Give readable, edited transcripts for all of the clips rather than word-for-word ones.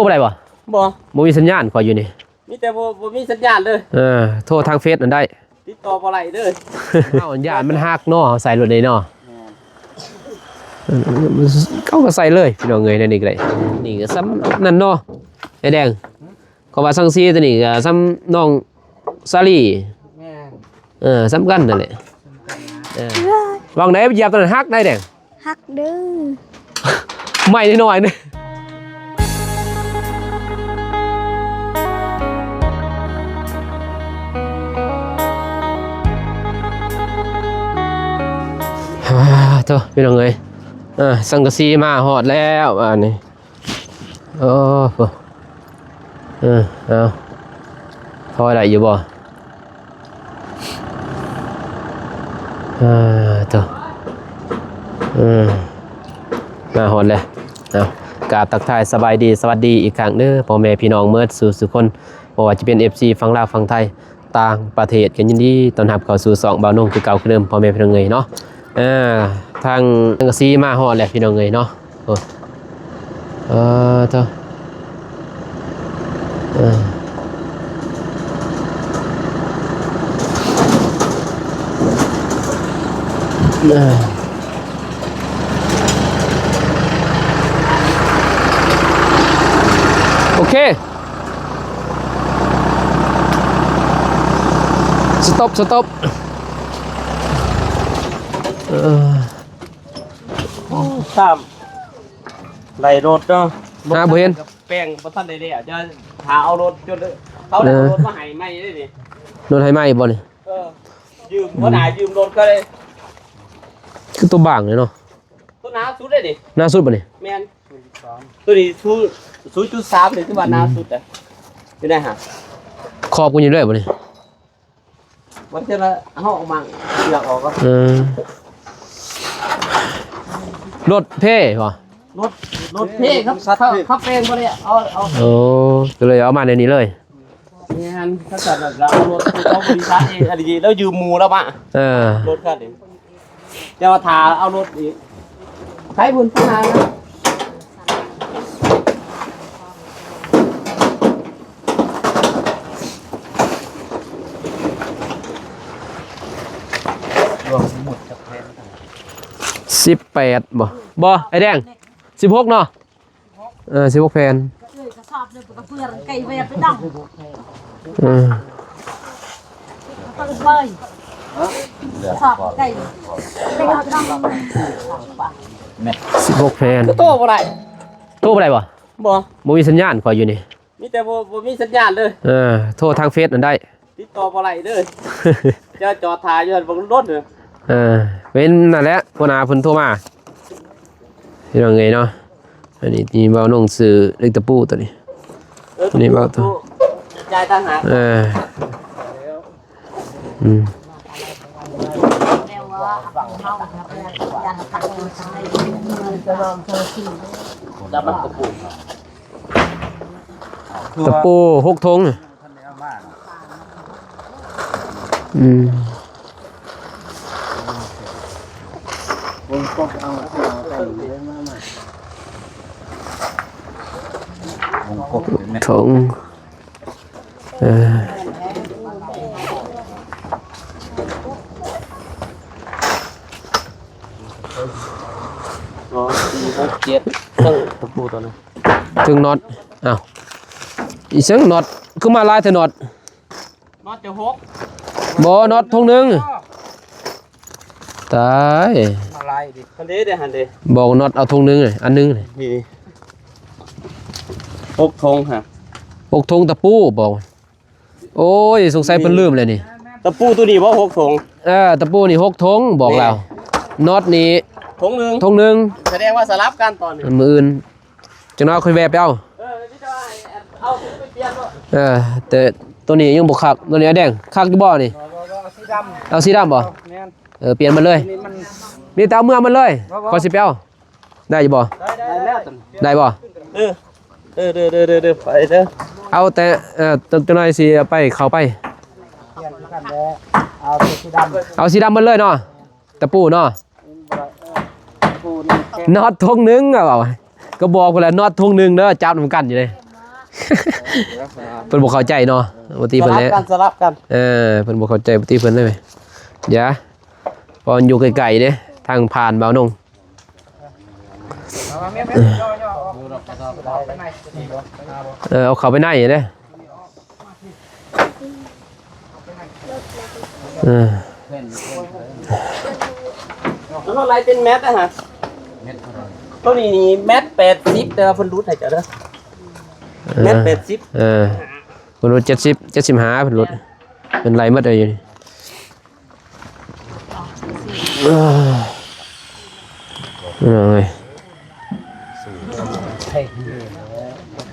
รอะไรบ่บ่มีสัญญาณขออยู่นี่มีแต่บ่มีสัญญาณเลยโทรทางเฟซนั่นได้ติดต่อบ่ได้เด้อเอาสัญญาณมันฮักเนาะใส่รถได้เนาะเขาก็ใส่เลยพี่น้องเอ้ยนั่นนี่ก็ได้นี่ก็ซ้ำนั่นเนาะไอ้แดงก็ว่าซังซีตัวนี้ก็ซ้ำน้องซาลี่ซ้ำกันนั่นแหละวางไหนเหยียบตัวนั้นฮักได้แดงฮักเด้อไม่นิดหน่อยนึงตัวพี่น้องเอ้ยสังกะสีมาหอดแล้วอันนี้โอ้โหเอาพอได้อยู่บ่ตัวมาหอดเลยเอากราบทักทายสบายดีสวัสดีอีกครั้งเด้อพ่อแม่พี่น้องเมื่อสู่สุคนบ่ว่าจะเป็น FC ฝั่งลาวฝั่งไทยต่างประเทศกันยินดีต้อนรับเข้าสู่2บ่าวนุ่งคือเก่าคือเดิมพ่อแม่พี่น้องเอ้ยเนาะทางสังกะสีมาหอดแหละพี่น้องเอ้ยเนาะเจ้าโอเคสต็อปตามไหลรถเนาะบ่เห็นแป้งบ่ทันได้แล้วจะหาเอารถจนเขาเอารถมาให้ใหม่ได้ดิรถให้ใหม่บ่นี่ยืมบ่ได้ยืมรถก็ได้คือตัวบางเลยเนาะตัวหนาสุดได้ดิหน้าสุดบ่นี่แม่นตัวนี้0.3นี่คือว่าหนาสุดอ่ะอยู่ได้ฮะขอบกันอยู่ด้วยบ่นี่มันจะเฮาออกมาเลือกออกก็รถเพ่ป่ะรถเพ่ครับเขาแป้งบ่ได้เอาก็เลยเอามาในนี้เลยเนี่ยถ้าเกิดเราเอารถเขาบริษัทเองอะไรแล้วยืมมูแล้วมรถคันนี้จะมาถาเอารถอีกใช้บุญพัฒนานะ18บ่ไอ้แดง16เนาะ16แผ่นกระสอบเลยกับเพื่อนไก่เวียไปดังต้นเบยสอบไก่ไปดัง16แผ่นโตบ่ได้บ่บ่มีสัญญาณขออยู่นี่มีแต่บ่มีสัญญาณเลยโทรทางเฟซนั่นได้ติดต่อบ่ได้เด้อจะจอดถ่ายอยู่บนรถเด้อเป็นนั่นแหละหัวหน้าเพิ่นโทรมาพี่น้องไงเนาะอันนี้มีเบาหนงซื้อเล็กตะปูตัวนี้นี่เบาตัวยายตั้งหาตะปู6 ธงถงตะปูตัวนั้นถึงน็อตอ้าวอีเสียงน็อตคือมาลายแต่น็อตจะบ่น็อตธงนึงตายอะไรดิคันนี้เด้อหันเด้บอกน็อตเอาธงนึงอันนึงนี่6 ธงฮะ6 ธงตะปูบอกโอ้ยสงสัยเพิ่นลืมเลยนี่ตะปูตัวนี้บ่6 ธงตะปูนี่6 ธงบอกแล้วน็อตนี่ธงนึงแสดงว่าสลับกันตอนนี้มื้ออื่นจังน้อยค่อยแวะไปเอาพี่จะเอาไปเปลี่ยนบ่แต่ตัวนี้ยังบ่คักตัวนี้แดงคักอยู่บ่นี่เอาสีดำบ่เปลี่ยนมันเลยมีแต่เอาเมื่อมันเลยขอสิไปเอาได้อยู่บ่ได้บ่ไปเด้อเอาแต่ตัวน้อยสิไปเข้าไปเอาสีดำมันเลยเนาะตะปูเนาะน็อตธงนึงอ่ะเปล่าก็บอกไปแล้วน็อตธงนึงเด้อจับนำกันอยู่เลย เพิ่นบ่เข้าใจเนาะปกติ ส เพิ่น ลับ แหละ กันสลับกัน เพิ่นบ่เข้าใจปกติเพิ่นเลยไหมอย่าพออยู่ไกลๆเด้ทางผ่านเบาหนงเอาเข้าไปในเด้แล้วอะไรเป็นแมทนะฮะตัวนี้นี่แมท80แต่ว่าเพิ่นรูดให้เจ้าเด้อแมท80เพิ่นลด70 75เพิ่นลดเป็นไรหมดเลยอยู่นี่เอ้ย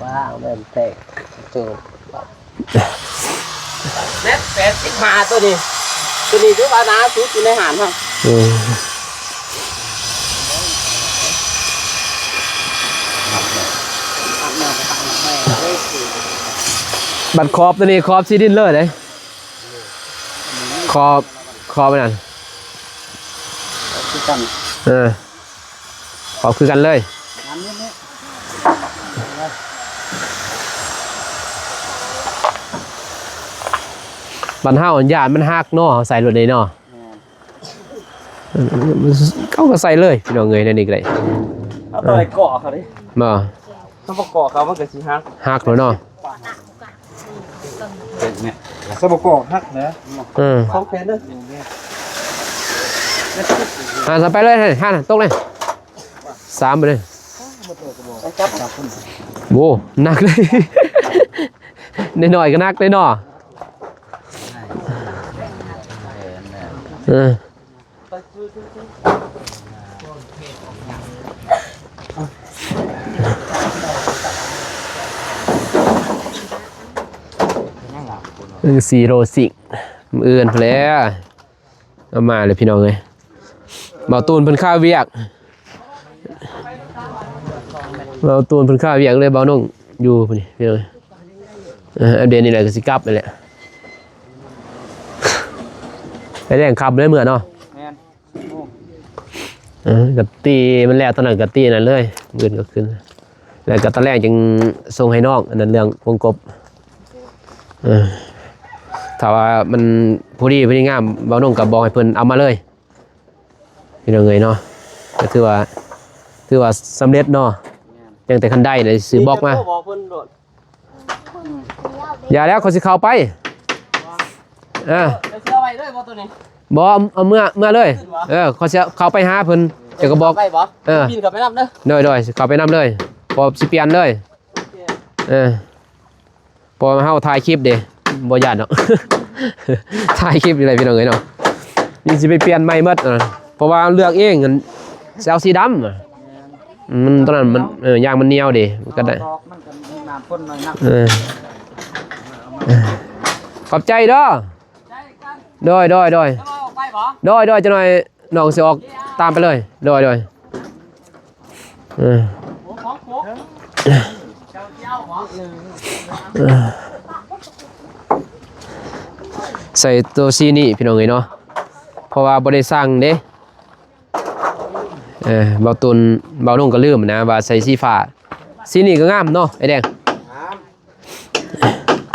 ว้าวเริ่มแตกเจอแมท85ตัวนี้ถือว่าหนาสุดอยู่ในหานครับ บัตรขอบตัวนี้ขอบซีดินเลยเลยขอบไปนั่น คือกัน ขอบคือกันเลย น้ำนี้บันเท้าอันยานมันหักเนาะใส่รถเลยเนาะเขาก็ใส่เลยพี่น้องเงยนั่นอีกเลย เอาตัวไอ้เกาะเขาดิ มา ถ้าประกอบเขามันก็สิฮัก หักแล้วเนาะ สมกอกฮักนะของแพนเด้อ ไปเลยหันตกเลย3ไปเลยโว้หนักเลยหน่อยๆก็หนักเลยเนาะซีโรสิกเอื่นเพลเอามาเลยพี่น้องเลยเบาตูนเพิ่นข้าวเวียกเบาตูนเพิ่นข้าวเวียกเลยเบาน้องอยู่พอดีพี่น้องอัปเดตนี่แหละก็สิกลับไปแหละไปแรงขับเลยเหมือนเนาะกะตีมันแล้วตอนนั้นกะตีนั่นเลยเงินก็ขึ้นแล้วก็ตอนแรกจึงส่งให้น้องอันนั้นเรื่องวงกบถ้าว่ามันพอดีงามเบาหนุ่มกับบอกให้เพิ่นเอามาเลยพี่น้องเงยเนาะก็ถือว่าสำเร็จเนาะยังแต่คันได้เลยซื้อบอกมาอย่าแล้วเขาสิเข้าไปเชื่อไว้ด้วยบ่ตัวนี้บ่เอาเมื่อเลยเขาสิเข้าไปหาเพิ่นจะก็บอกบินกลับไปนำเด้อโดยเข้าไปนำเลยพอสิเปลี่ยนเลยพอเฮาถ่ายคลิปเด้บ่ย่านเนาะ ถ่ายคลิปอะไรพี่น้องเอ้ยเนาะนี่สิไปเปลี่ยนใหม่หมดเพราะว่าเลือกเองมันเอาสีดำมันตอนนั้นมันยางมันเหนียวดิมันก็ได้ขอบใจเด้อโดยจะหน่อยน้องสิออกตามไปเลยโดยใส่ตัวซีนี่พี่น้องเอ้ยเนาะเพราะว่าบ่ได้สั่งเด้เบาตุนเบานุ่งก็ลืมนะว่าใส่สีฟ้าสีนี่ก็งามเนาะไอ้แดง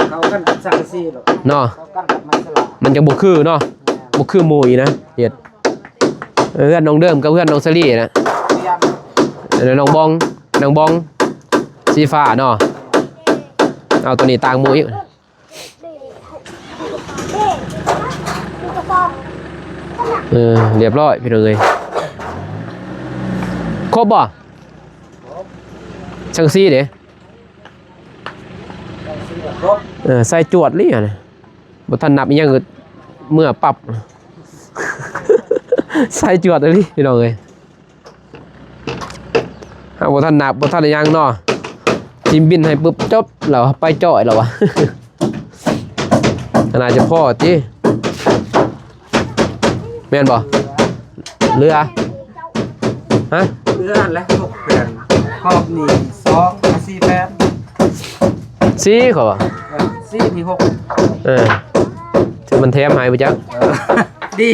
เขากันกับสังสีหรอกเนาะเขากันกับไม้สลับมันจะบ่คือเนาะบ่คือหมู่อีนะเฮ็ดเพื่อนน้องเดิมกับเพื่อนน้องซะลี่นะน้องบองสีฟ้าเนาะเอาตัวนี้ต่างหมู่อีกเรียบร้อยพี่น้องเอ้ยครบบ่ช่างซี่เด้ใส่จวดลี่อ่ะนะบ่ทันนับอีหยังเมื่อปรับ ใส่จวดเลยพี่น้องเอ้ยบ่ทันนับบ่ทันอีหยังเนาะทีมบินให้ปึ๊บจบแล้วไปจ่อยแล้ววะ น่าจะพอติแม่นบ่เรือฮะเรือและ6แผ่นขอบนี่2 4แผ่นซีเขาบ่4มี6ถึงมันแถมให้บ่จักดี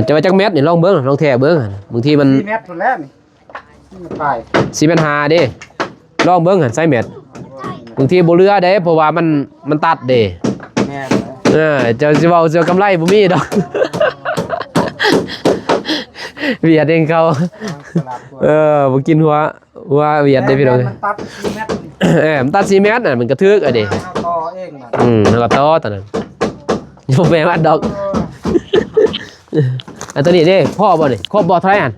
จะว่าจักเม็ดนี่ลองเบิ่งลองแท้เบิ่งบางทีมัน4เม็ดพุ่นแล้วนี่ไป4.5เด้ลองเบิ่งหั่นใส่เม็ด บางทีบ่เรือเด้เพราะว่ามันตัดเด้ แม่น เจ้าสิเว้าเจ้ากำไรบ่มีดอก เวียดเองเขาบ่กินหัวเวียดได้พี่น้อง มันตัด4เมตร มันตัด4เมตรน่ะมันกระทึกอ่ะดิ ต่อเองน่ะ แล้วก็ต่อตอนนั้นบ่แม่นว่าดอก อันตัวนี้เด้พ่อบ่นี่ครบบ่เท่าไหร่อัน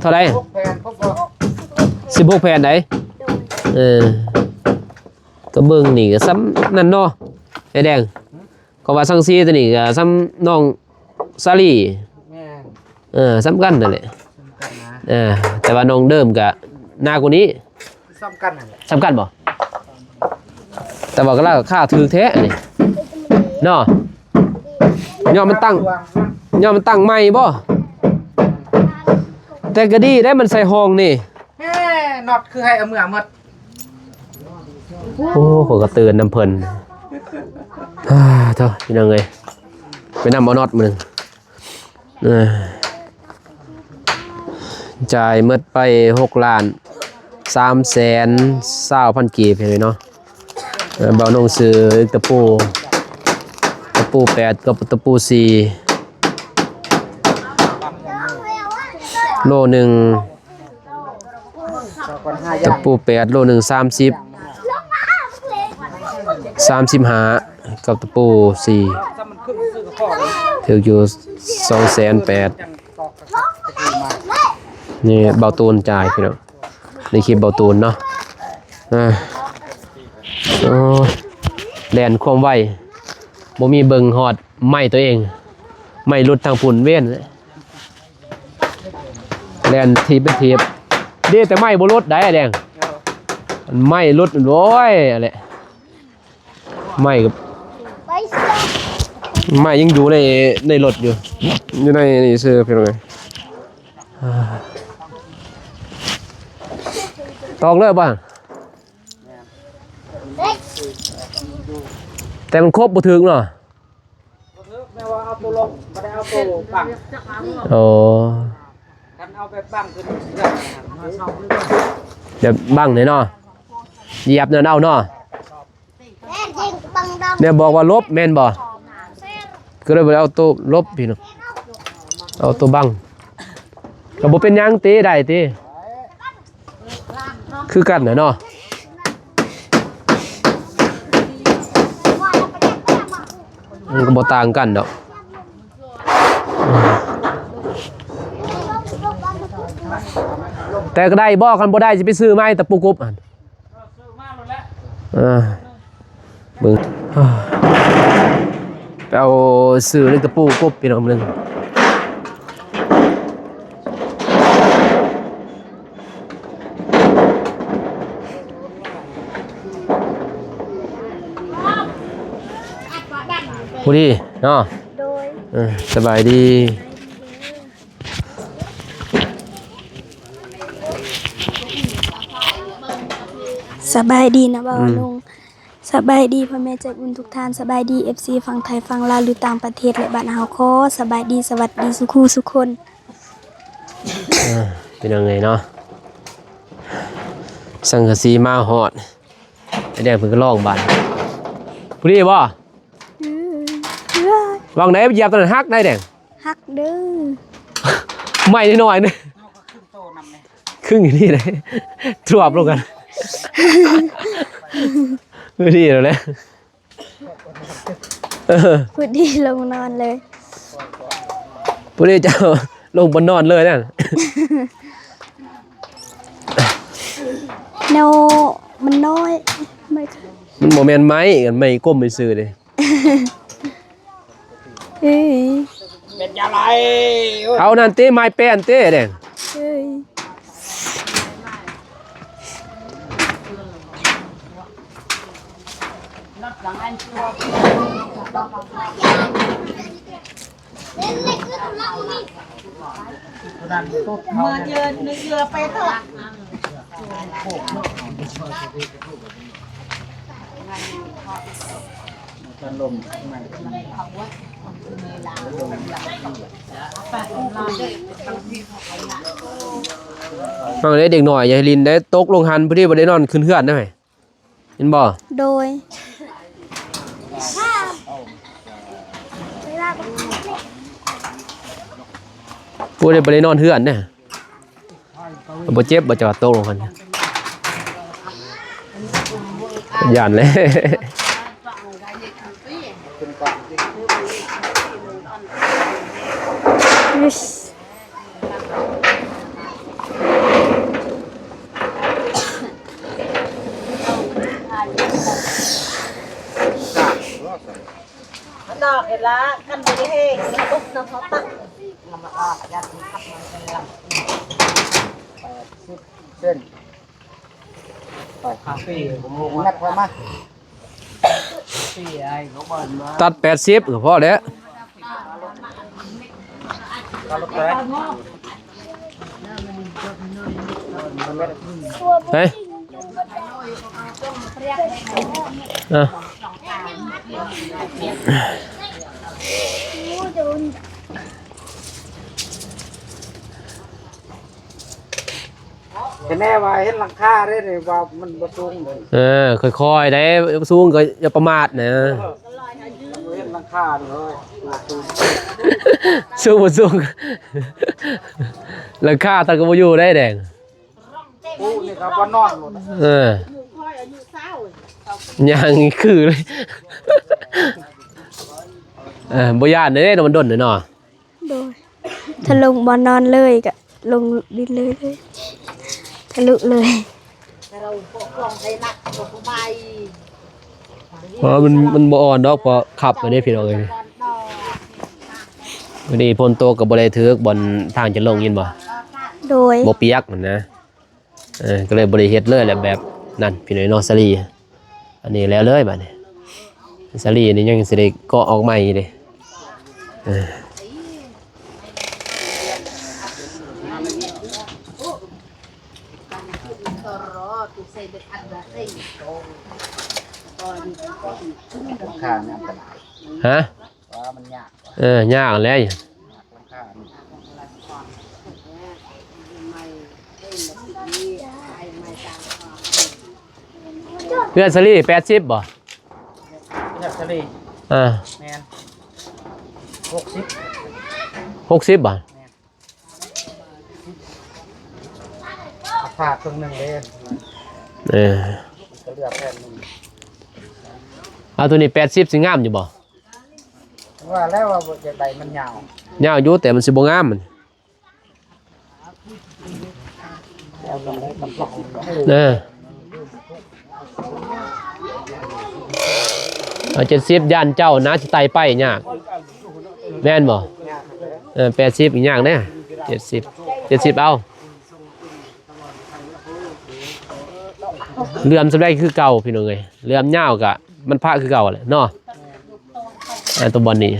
เท่าไหร่ พวกแผ่นพวกบ่ 16แผ่นได้ก็เบิ่งนี่ก็ซ้ำนั่นเนาะไอ้แดงก็ว่าสังซีตัวนี้ก็ซ้ำน้องซาลี่ แม่น ซ้ำกันนั่นแหละ สำคัญนะ แต่ว่าน้องเดิมก็หน้ากว่านี้ สำคัญนั่นแหละ ซ้ำกันบ่แต่ว่าก็ล่าค่าถือแท้อันนี้เนาะยอมมันตั้งใหม่บ่แต่ก็ดีได้มันใส่ห้องนี่ เฮ้น็อตคือให้เอามือหมด โอ้ผมก็เตือนน้ำเพิ่นเท่าพี่น้องเอ้ยไปนำเอาน็อตมาหนึ่งจ่ายเมื่อไป6 ล้าน320,000 กีบเห็นไหมเนาะเบาหนงซื้อตะปู8กับตะปู4โลหนึ่งตะปู8โลหนึ่ง35กับตะปู4ถืออยู่280,000นี่เบาตูนจ่ายพี่น้องในคลิปเบาตูนเนาะโอ้แลนความไวบ่มีเบิ่งฮอดไม้ตัวเองไม่หลุดทางฝุ่นเว้นแลนทีเป็นทีบเด้แต่ไม้บ่ลดได้แดงไม้ลดโอ้ยอะไรไม้กับไม้ยังอยู่ในรถอยู่ในนี่เสื้อเพียงไงตอกเลยบ้างแต่มันครบบ่ถึงเนาะ แม่ว่าเอาตัวลงบ่ได้เอาตัวบัง โอ้ กันเอาไปบังคือมาเช่า เดี๋ยวบังเลยเนาะเหยียบเนินเอาเนาะเนี่ยบอกว่าลบแม่นบ่ก็เลยบ่เอาตัวลบพี่น้องเอาตัวบังก็บ่เป็นหยังติได้ติคือกันน่ะเนาะมันก็บ่ต่างกันดอกแต่ก็ได้บ่คันบ่ได้สิไปซื้อไม้ตะปูกบอั่นซื้อมาแล้ว เบิ่งไปเอาซื้อเลยตะปูกบพี่น้องนึงผู้ดีเนาะโดยสบายดีสบายดีนะบ่าวลุงสบายดีพ่อแม่ใจบุญทุกท่านสบายดี FC ฝั่งไทยฝั่งลาวหรือต่างประเทศและบ้านเฮาขอสบายดีสวัสดีสุขสุขคน เป็นยังไงเนาะสังกะสีมาฮอดไอ้แดงเพิ่นก็ร้องบาดผู้ดีบ่วางไหนเหยียบตอนนั้นฮักได้แดง ฮักเด้อ ไม่นิดหน่อยนึงครึ่งอยู่นี่เลยทรวบลงกันผู้ดีแล้วแหละ พูดดีลงนอนเลย ผู้ดีจะลงบนนอนเลยนั่น แนวมันน้อยไม่ มันโมเมนต์ไม้กันไม่ก้มไปซื้อเลย เอ้ย เป็นยังไง เอานั่นเต้ไม้แป้นเต้แดง เอ้ย มาเยือนนึกเยือไปเถอะ บางเลยเด็กหน่อยอย่าให้ลินได้ตกลงหันพอดีบ่ได้นอนขึ้นเฮือนได้ไหม ห็นบ่ โดย ผู้ใดบ่ได้นอนเฮือนเนี่ยบ่เจ็บบ่จะว่าโตลงกันย่านเลย วิช ดอกเห็นละกันไปได้เฮ้ตุ๊กน้ำเขาตักน้ำมันออกยัดขับมาเป็นลำ เส้นไปคาเฟ่ผมงัดพอมาพี่ไอ้เขาบ่นมา ตัด80ก็พอแล้ว เราลดไป เฮ้ยอ่ะ แน่ว่าเห็นหลังคาได้เลยว่ามันบ่สูงเลย ค่อยๆได้สูงก็อย่าประมาทนะ เห็นหลังคาเลยสูง สูงบ่สูงราคาตัดก็บ่อยู่ได้แดง ปูนี่ครับว่านอนหมด ยังคือเลยบ่ย่านเด้มันดนเนาะ โดยถ้าลงบอนอนเลยก็ลงดินเลยทะลุเลย เราพวกกล่องไทยนักพวกใบ เพราะมันบ่อ่อนดอกเพราะขับมาได้พี่น้องเอ้ยวันนี้พลโตก็บ่ได้ถึกบนทางจะลงยินบ่ โดย บ่เปียกมันนะก็เลยบ่ได้เฮ็ดเลยแหละแบบนั้นพี่น้อยเนาะสลีอันนี้แล้วเลยบัดนี้สลีนี่ยังสิได้เกาะออกใหม่เด้ หลังคาเนี่ยอันตราย ฮะ ว่ามันยาก ยากแล้ว หลังคา เพื่อนสลี80บ่ เนี่ยทะเล อ่า แมน60 60บ่ ขาดครึ่งหนึงเลย ก็เหลือแผ่นนึง เอาตัวนี้80สิงามอยู่บ่ ว่าแล้วว่าจะใดมันยาวย าวอยู่แต่มันสิบ่งามมัน แล้วก็ได้กำลัง เอา70ย่านเจ้านะสิไต่ไปยากแม่นบ่80อีกยากแน่70เอาเลื่อมสำได้คือเก่าพี่น้องเอ้ยเลื่อมยาวกะมันพระคือเก่าแหละเนาะตัวบอลนี่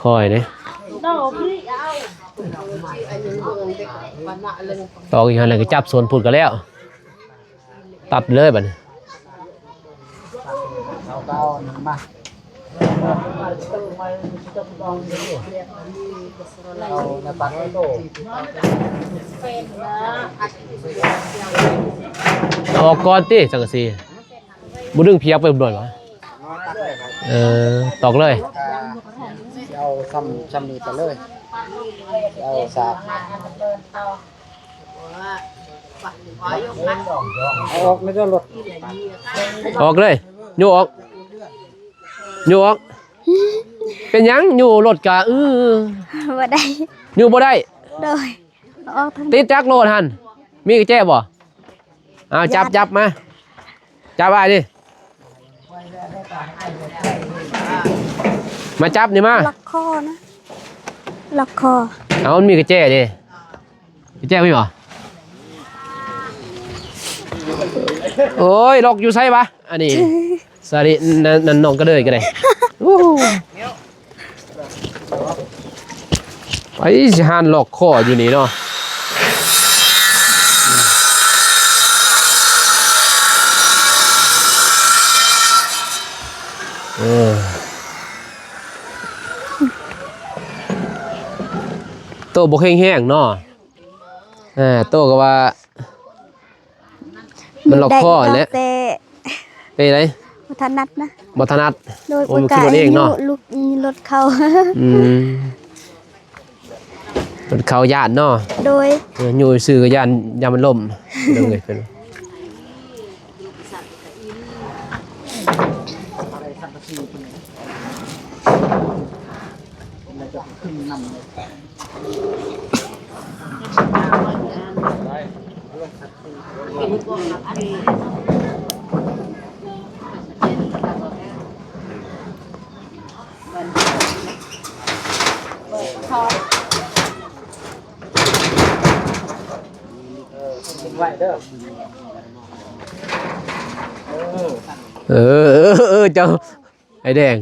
ค่อยๆเนี่ยต่ออีกอะไรก็จับส่วนพูดกันแล้วตัดเลยบัดนี้ เอาเก้าหนึ่งมาเอาในปักไว้โต เอาออกก่อนติสังกะสีบ่ดึงเพียกไปบ่วะตอกเลย เอาซ้ำนี้ไปเลยเอาสากเอาออกไม่ต้องรถ ออกเลยอยู่ออกเป็นหยังอยู่รถกะบ่ได้ อยู่บ่ได้ โดยออกทาง ติดจักรโลดหั่นมีกระแจบ่เอาจับมาจับไว้ดิมาจับนี่มา ล็อกคอนะล็อกคอ เอามันมีกระแจดิกระแจมีบ่โอ้ยล็อกอยู่ไสปะอันนี้สารินั่นน้องก็เลยก็ได้ไอ้สิหานล็อกคออยู่นี่เนาะ โตบ่แห้งๆเนาะโตก็ว่ามันล็อกคอแหละ แต่ ไปไหน บ่ถนัดนะ บ่ถนัด โดย โอ้ยมันขึ้นรถเองเนาะ ลูกมีรถเข้า อืมมันเขาย่านเนาะ โดย อยู่ซื่อก็ย่านมันล่มเรื่องเลยเป็นเจ้าไอ้แดง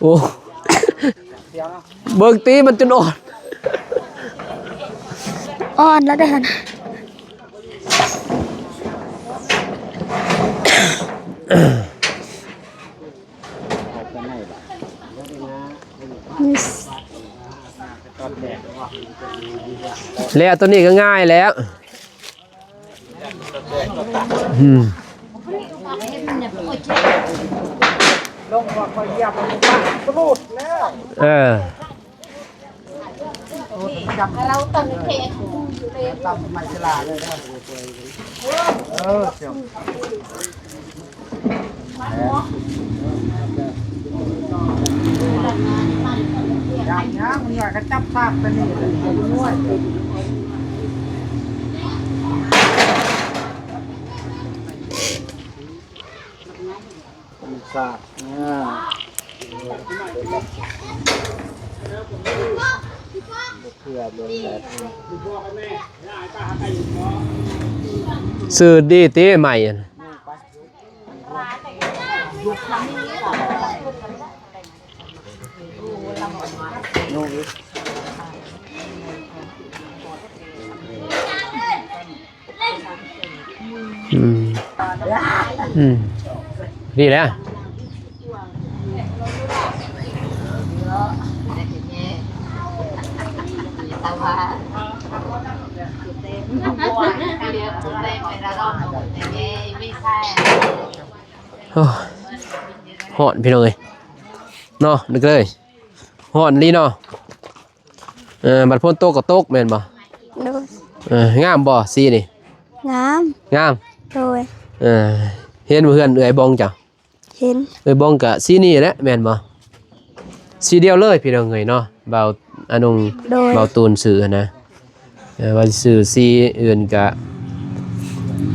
โอ้เบิ่งตีมันจนอ่อน แล้วได้หั่นแล้วตัวนี้ก็ง่ายแล้วลงว่าคอยเหยียบมันกระโดดแล้ว เราต้องเทศ ตำไม่ฉลาดเลยนะเสียวอย่างนี้มันอยากจะจับภาพไปนี่เลยด้วยสาดเพื่อเบิ่งแบบ ซื้อดีตีใหม่อะดีแล้วหอนพี่น้องเอ้ยเนาะนึกเลยหอนลีเนาะบัดพ้นโตกกับโตกแม่นบ่ โดย งามบ่สีนี่ งาม งาม โดย เห็นเพื่อนเอื้อยบองจ้ะ เห็น เอื้อยบองก็สีนี่แหละแม่นบ่สีเดียวเลยพี่น้องเอ้ยเนาะเบาอนง โดย เบาตูนซื้อนะว่าซื้อสีอื่นก็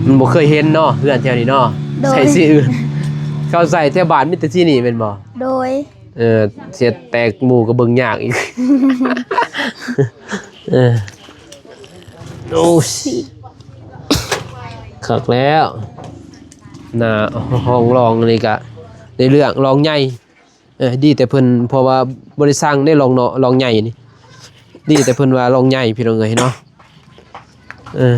มันบ่เคยเห็นเนาะเพื่อนแถวนี้เนาะใส่สีอื่นเขาใส่แถวบ้านมีแต่สีนี่แม่นบ่ โดย เสียแตกหมู่ก็เบิ่งยากอีกโอ้สิคักแล้วน่ะห้องรองนี่ก็ในเรื่องรองใหญ่ดีแต่เพิ่นเพราะว่าบ่ได้สร้างได้รองเนาะรองใหญ่นี่ดีแต่เพิ่นว่ารองใหญ่พี่น้องเอ้ยเนาะมื้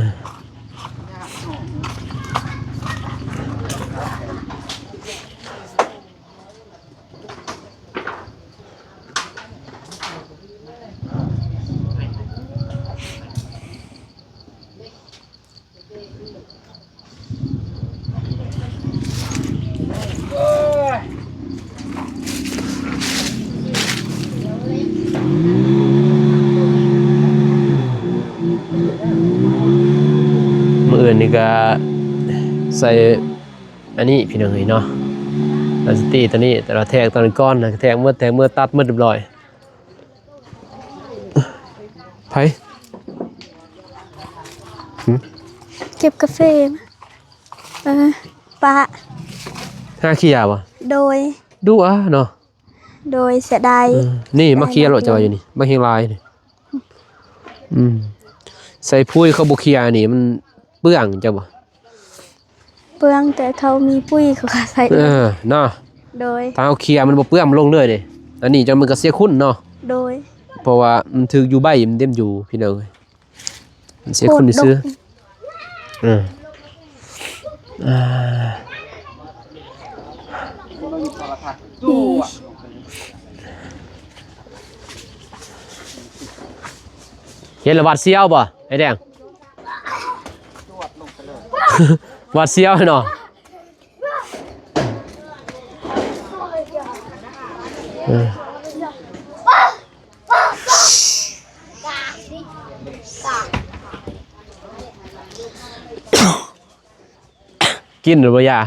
ออื่นนี่ก็ใส่อันนี้พี่น้องเอ้ยเนาะลาสตี้ตัวนี้แต่ละแทกตอนก้อนนะแทกเมื่อตัดเมื่อเรียบร้อยไผ เก็บกาแฟมาปะ ห้าเคียบ่ โดย ดูอ่ะเนาะ โดยเสียดาย นี่มาเคลียร์รถจะว่าอยู่นี่มาเฮียงลายนี่ใส่พุ้ยเขาบ่เคลียร์นี่มันเปื้องจังบ่ เปลืองแต่เขามีปุ้ยเขาก็ใส่ เนาะ โดย ถ้าเอาเคลียร์มันบ่เปื้องมันลงเลยเด้อันนี้จังมันก็เสียคุณเนาะ โดย เพราะว่ามันถึกอยู่ใบมันเต็มอยู่พี่น้องเอ้ยมันเสียคุณซื้อ เห็นแล้วหวัดเสียวบ่ไอ้แดง หวัดเสียวเนาะกินหรือบ่ยา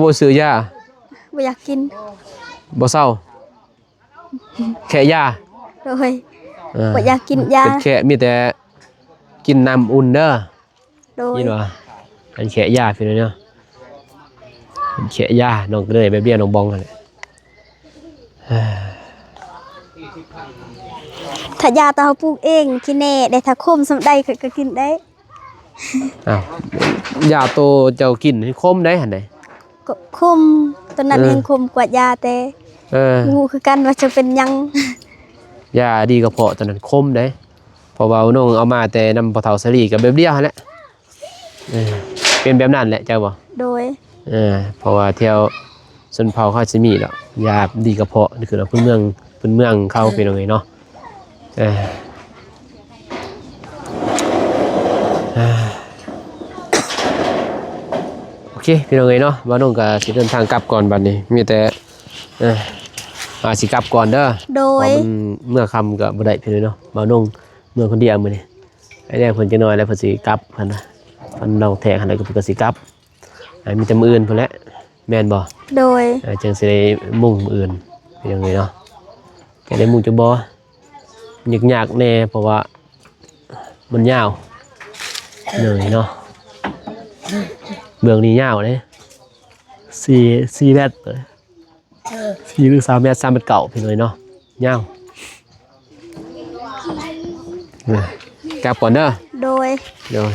บ่ซื้อยา บ่อยากกิน บ่เศร้าแค่ยา โดยบ่อยากกินยา เป็นแค่มีแต่กินน้ำอุ่นเด้อ โดย ยินว่าอันแค่ยาพี่น้องเนาะเป็นแค่ยาน้องก็เลยไปเบี้ยน้องบองนั่นแหละ ถ้ายาตาเฮาปลูกเองกินแน่ได้ถ้าคมสำใดก็กินได้ อ้าวยาโตเจ้ากินให้คมได้หั่นได ก็คมตอนนั้นแห่งคมกว่ายาแต่ งูคือกันว่าจะเป็นหยัง ยาดีกระเพาะตอนนั้นคมได้เพราะว่าน้องเอามาแต่น้ำปลาเทาสลีกับแบบเดียวหั่นแหละเป็นแบบนั้นแหละเจ้าบ่ โดย เพราะว่าเที่ยวชนเผ่าเขาสิมีดอกยาดีกระเพาะนี่คือพื้นเมืองเข้าเป็นยังไงเนาะโอเคพี่น้องเอ้ยเนาะว่าน้องก็สิเดินทางกลับก่อนบัดนี้มีแต่สิกลับก่อนเด้อ โด เพ ย ราะมันเมื่อค่ำก็บ่ได้พี่น้องเนาะบ่าวน้องเมื่อคนเดียวมื้อนี้ไอ้แดงเพิ่นจะน้อยแล้วเพิ่นสิกลับเพิ่นน่ะเพิ่นเราแทงหั่นแล้วก็เพิ่นก็สิกลับมีแต่มื้ออื่นพุ่นแหละแม่นบ่ โดย จังสิได้มุ่งมื้ออื่นเป็นจังไดเนาะก็ได้มุ่งจักบ่ยากๆแน่เพราะว่ามันยาวเหนื่อยเนาะเบื้องนี้ยาวเลย4เมตรเลย4หรือ3เมตร3เมตรเก่าพี่น้อยเนาะยาวกลับก่อนเด้อ โดย เดี๋ยว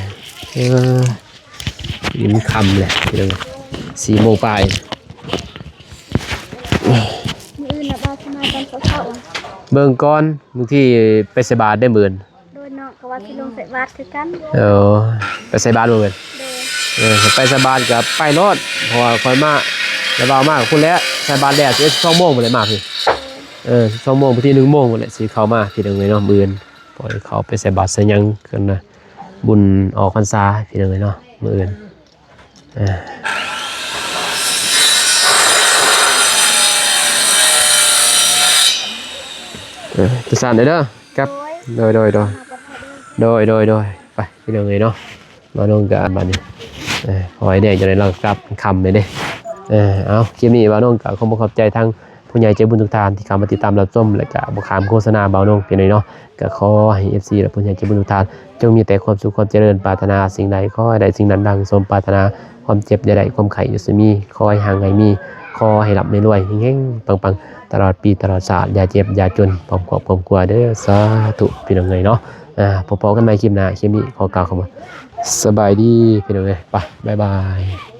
ยิ้มคำเลยพี่น้อง4 โมงปลาย มื้ออื่นน่ะบ่าวสิมาตอนเช้า เบิ่งก่อนบางทีไปใส่บาตรได้หมื่น ๆโดยน้องก็ว่าสิลงใส่บาตรคือกัน ไปใส่บาตรบ่หมื่น โดย ไปใส่บาตรกับไปรถเพราะว่าคอยมาแล้วเบามากคุณแล้วใส่บาตรแดด2 โมงหมดเลยมาพี่2 โมงบางที1 โมงหมดเลยสิเข้ามาพี่น้องเลยเนาะมื้ออื่นปล่อยเขาไปใส่บาตรใส่หยังกันนะบุญออกพรรษาพี่น้องเลยเนาะมื้ออื่นจะสั่นเด้อครับโดยไปพี่น้องเลยเนาะมาลงกับบัดนี้พอไอ้แดงจะได้รับกลับคำเลยเด้เอาคลิปนี้บ่าวน้องก็ขอบใจทั้งผู้ใหญ่ใจบุญทุกท่านที่เข้ามาติดตามรับชมและก็บ่ขามโฆษณาบ่าวน้องเพียงน้อยเนาะก็ขอให้ FC และผู้ใหญ่ใจบุญทุกท่านจงมีแต่ความสุขความเจริญปรารถนาสิ่งใดขอให้ได้สิ่งนั้นดังสมปรารถนาความเจ็บอย่าได้ความไข้อย่าสิมีขอให้ห่างไกลมีขอให้ร่ำให้รวยเฮงๆปังๆตลอดปีตลอดชาติอย่าเจ็บอย่าจนพร้อมครอบครัวเด้อสาธุพี่น้องเอ้ยเนาะพบกันใหม่คลิปหน้าคลิปนี้ขอกล่าวคำว่าสบายดีพี่น้องเอ้ยไปบ๊ายบาย